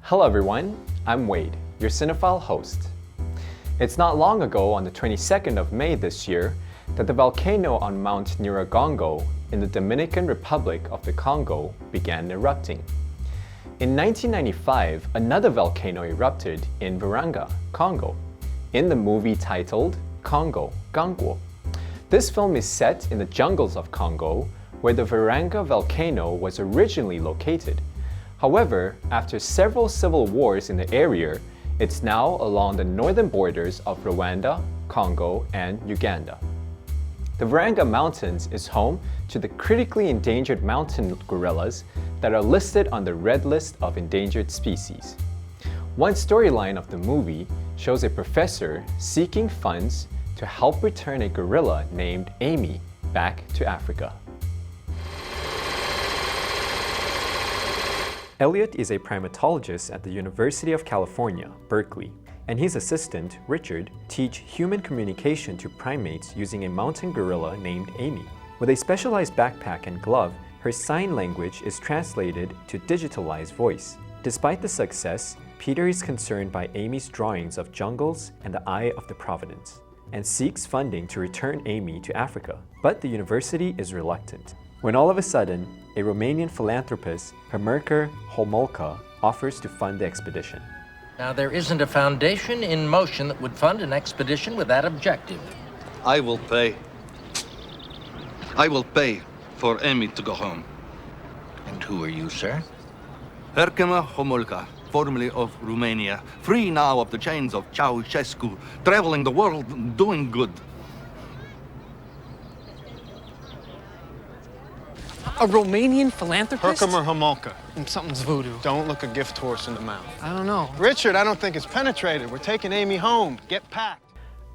Hello everyone, I'm Wade, your Cinephile host. It's not long ago, on the 22nd of May this year, that the volcano on Mount Nyiragongo in the Dominican Republic of the Congo began erupting. In 1995, another volcano erupted in Virunga, Congo, in the movie titled Congo, Gangguo. This film is set in the jungles of Congo, where the Virunga volcano was originally located. However, after several civil wars in the area, it's now along the northern borders of Rwanda, Congo, and Uganda. The Virunga Mountains is home to the critically endangered mountain gorillas that are listed on the Red List of Endangered Species. One storyline of the movie shows a professor seeking funds to help return a gorilla named Amy back to Africa. Elliot is a primatologist at the University of California, Berkeley, and his assistant, Richard, teach human communication to primates using a mountain gorilla named Amy. With a specialized backpack and glove, her sign language is translated to digitalized voice. Despite the success, Peter is concerned by Amy's drawings of jungles and the Eye of the Providence, and seeks funding to return Amy to Africa. But the university is reluctant. When all of a sudden, a Romanian philanthropist, Mircea Homolka, offers to fund the expedition. Now, there isn't a foundation in motion that would fund an expedition with that objective. I will pay. I will pay for Amy to go home. And who are you, sir? Herkema Homolka, formerly of Romania, free now of the chains of Ceausescu, traveling the world, doing good. A Romanian philanthropist? Herkimer Homolka. Something's voodoo. Don't look a gift horse in the mouth. I don't know. Richard, I don't think it's penetrated. We're taking Amy home. Get packed.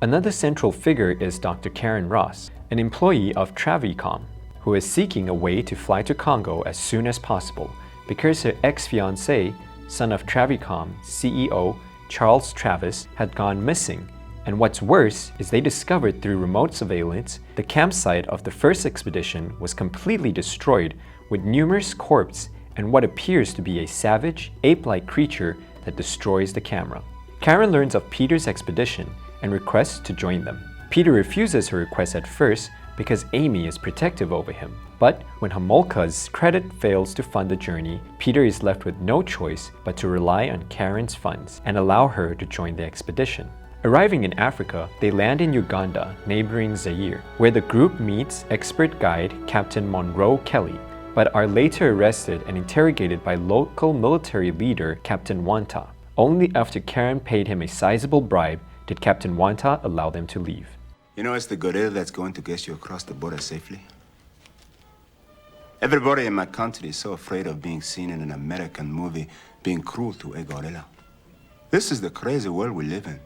Another central figure is Dr. Karen Ross, an employee of Travicom, who is seeking a way to fly to Congo as soon as possible because her ex-fiancé, son of Travicom CEO Charles Travis, had gone missing. And what's worse is they discovered through remote surveillance the campsite of the first expedition was completely destroyed with numerous corpses and what appears to be a savage, ape-like creature that destroys the camera. Karen learns of Peter's expedition and requests to join them. Peter refuses her request at first because Amy is protective over him. But when Homolka's credit fails to fund the journey, Peter is left with no choice but to rely on Karen's funds and allow her to join the expedition. Arriving in Africa, they land in Uganda, neighboring Zaire, where the group meets expert guide Captain Monroe Kelly, but are later arrested and interrogated by local military leader Captain Wanta. Only after Karen paid him a sizable bribe did Captain Wanta allow them to leave. You know, it's the gorilla that's going to get you across the border safely. Everybody in my country is so afraid of being seen in an American movie being cruel to a gorilla. This is the crazy world we live in.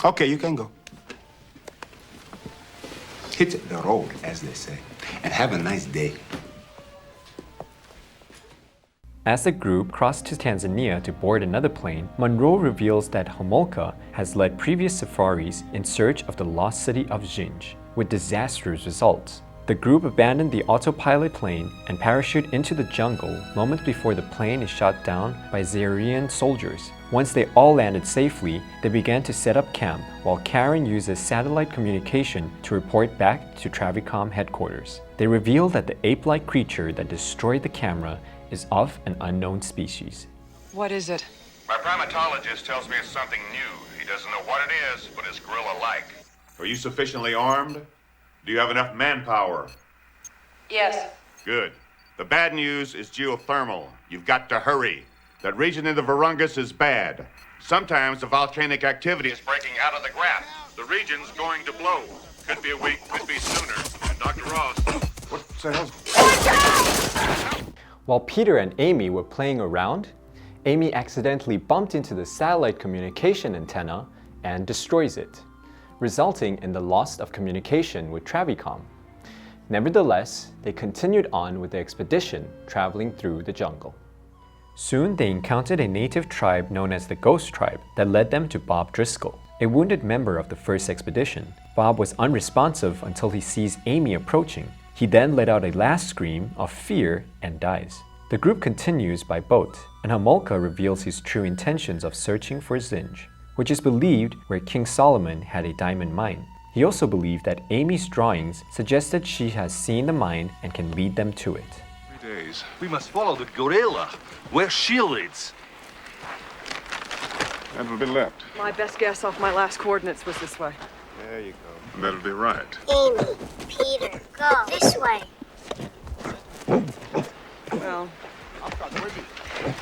Okay, you can go. Hit the road, as they say, and have a nice day. As the group crossed to Tanzania to board another plane, Monroe reveals that Homolka has led previous safaris in search of the lost city of Ginj, with disastrous results. The group abandoned the autopilot plane and parachute into the jungle moments before the plane is shot down by Zairean soldiers. Once they all landed safely, they began to set up camp while Karen uses satellite communication to report back to Travicom headquarters. They reveal that the ape-like creature that destroyed the camera is of an unknown species. What is it? My primatologist tells me it's something new. He doesn't know what it is, but it's gorilla-like. Are you sufficiently armed? Do you have enough manpower? Yes. Good. The bad news is geothermal. You've got to hurry. That region in the Virungas is bad. Sometimes the volcanic activity is breaking out of the ground. The region's going to blow. Could be a week, could be sooner. And Dr. Ross, what the hell's... While Peter and Amy were playing around, Amy accidentally bumped into the satellite communication antenna and destroys it, resulting in the loss of communication with Travicom. Nevertheless, they continued on with the expedition, traveling through the jungle. Soon they encountered a native tribe known as the Ghost Tribe that led them to Bob Driscoll, a wounded member of the first expedition. Bob was unresponsive until he sees Amy approaching. He then let out a last scream of fear and dies. The group continues by boat, and Homolka reveals his true intentions of searching for Zinj, which is believed where King Solomon had a diamond mine. He also believed that Amy's drawings suggested she has seen the mine and can lead them to it. 3 days. We must follow the gorilla where she leads. That'll be left. My best guess off my last coordinates was this way. There you go. That'll be right. Amy, Peter, go this way. Well,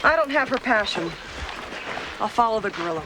I don't have her passion. I'll follow the gorilla.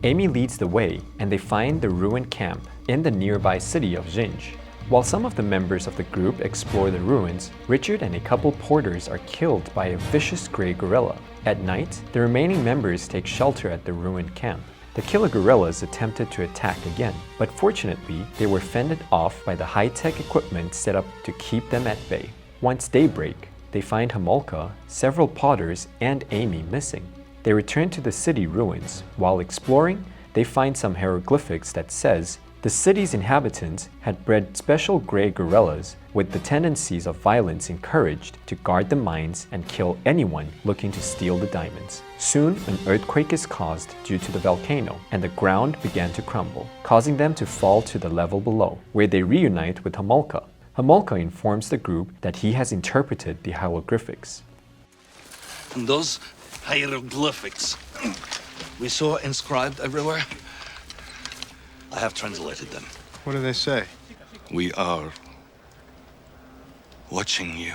Amy leads the way, and they find the ruined camp in the nearby city of Zinj. While some of the members of the group explore the ruins, Richard and a couple porters are killed by a vicious gray gorilla. At night, the remaining members take shelter at the ruined camp. The killer gorillas attempted to attack again, but fortunately, they were fended off by the high-tech equipment set up to keep them at bay. Once daybreak, they find Homolka, several potters, and Amy missing. They return to the city ruins. While exploring, they find some hieroglyphics that says the city's inhabitants had bred special gray gorillas with the tendencies of violence encouraged to guard the mines and kill anyone looking to steal the diamonds. Soon, an earthquake is caused due to the volcano, and the ground began to crumble, causing them to fall to the level below, where they reunite with Homolka. Homolka informs the group that he has interpreted the hieroglyphics. And those hieroglyphics we saw inscribed everywhere, I have translated them. What do they say? We are watching you.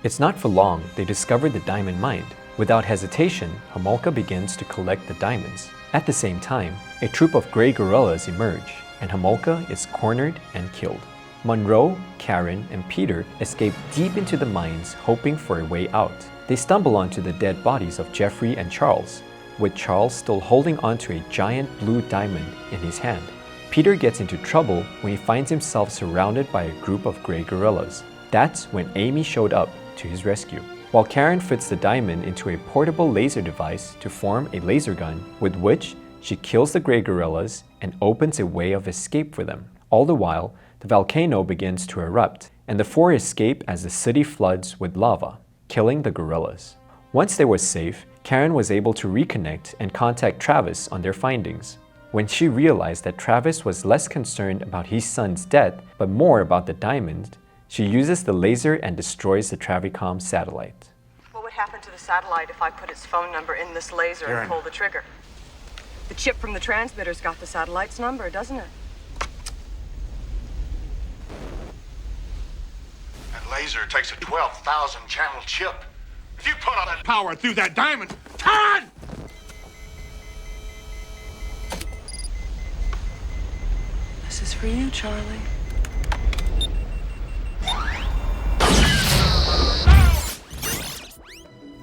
It's not for long they discover the diamond mine. Without hesitation, Homolka begins to collect the diamonds. At the same time, a troop of gray gorillas emerge, and Homolka is cornered and killed. Monroe, Karen, and Peter escape deep into the mines, hoping for a way out. They stumble onto the dead bodies of Jeffrey and Charles, with Charles still holding onto a giant blue diamond in his hand. Peter gets into trouble when he finds himself surrounded by a group of gray gorillas. That's when Amy showed up to his rescue. While Karen fits the diamond into a portable laser device to form a laser gun, with which she kills the gray gorillas and opens a way of escape for them. All the while, the volcano begins to erupt, and the four escape as the city floods with lava, killing the gorillas. Once they were safe, Karen was able to reconnect and contact Travis on their findings. When she realized that Travis was less concerned about his son's death, but more about the diamond, she uses the laser and destroys the Travicom satellite. What would happen to the satellite if I put its phone number in this laser and pull the trigger? The chip from the transmitter's got the satellite's number, doesn't it? That laser takes a 12,000 channel chip. If you put all that power through that diamond, turn! This is for you, Charlie.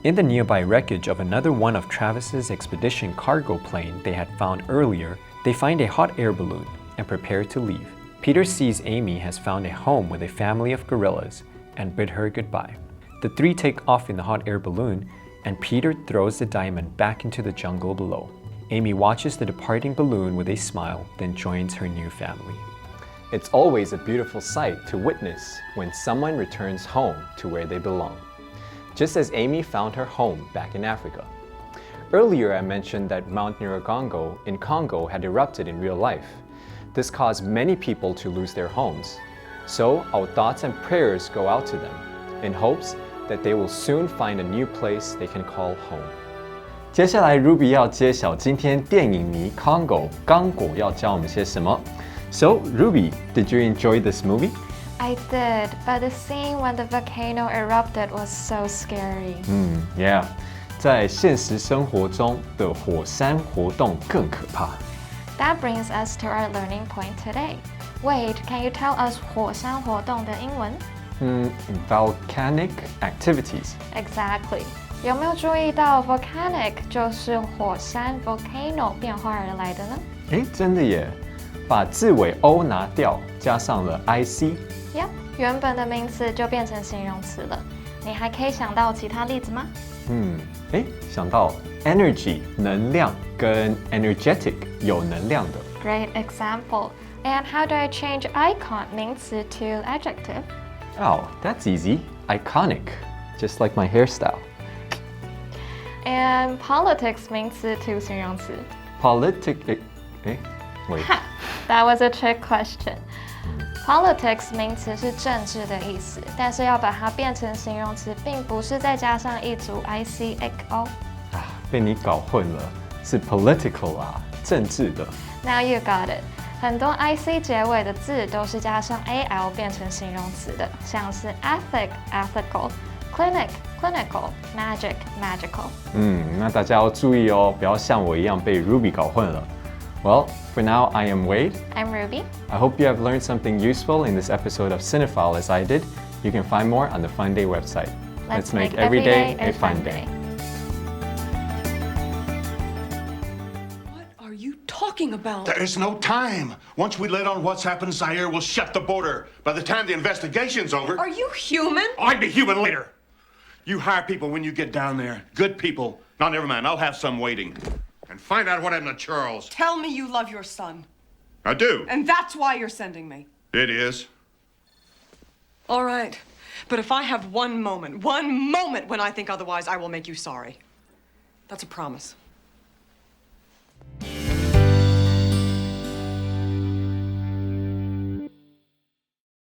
In the nearby wreckage of another one of Travis's expedition cargo plane they had found earlier, they find a hot air balloon and prepare to leave. Peter sees Amy has found a home with a family of gorillas and bid her goodbye. The three take off in the hot air balloon, and Peter throws the diamond back into the jungle below. Amy watches the departing balloon with a smile, then joins her new family. It's always a beautiful sight to witness when someone returns home to where they belong, just as Amy found her home back in Africa. Earlier, I mentioned that Mount Nyiragongo in Congo had erupted in real life. This caused many people to lose their homes. So our thoughts and prayers go out to them, in hopes that they will soon find a new place they can call home. 接下来 Ruby 要揭晓今天电影迷 Congo 刚果要教我们些什么。So Ruby, did you enjoy this movie? I did, but the scene when the volcano erupted was so scary. Yeah. 在现实生活中的火山活动更可怕。That brings us to our learning point today. Wait, can you tell us 火山活动的英文？Volcanic activities. Exactly. 有没有注意到 volcanic 就是火山 volcano 变化而来的呢？真的耶！把字尾 o 拿掉，加上了 ic。Yep， 原本的名词就变成形容词了。你还可以想到其他例子吗哎，想到 energy 能量跟 energetic 有能量的。Great example. And how do I change icon 名词 to adjective? Oh, that's easy. Iconic, just like my hairstyle. And politics 名词 to 形容词。Politic, wait. That was a trick question. Politics 名词是政治的意思，但是要把它变成形容词，并不是再加上一组 ico。被你搞混了，是 political 啊，政治的。Now you got it. 很多 ic 结尾的字都是加上 al 变成形容词的，像是 ethic ethical, clinic clinical, magic magical。那大家要注意哦，不要像我一样被 Ruby 搞混了。Well, for now, I am Wade. I'm Ruby. I hope you have learned something useful in this episode of Cinephile as I did. You can find more on the FUNDAY website. Let's make every day a fun day. What are you talking about? There is no time. Once we let on what's happened, Zaire will shut the border. By the time the investigation's over... Are you human? I'd be human later. You hire people when you get down there. Good people. No, never mind. I'll have some waiting. And find out what happened to Charles. Tell me you love your son. I do. And that's why you're sending me. It is. All right. But if I have one moment when I think otherwise, I will make you sorry. That's a promise.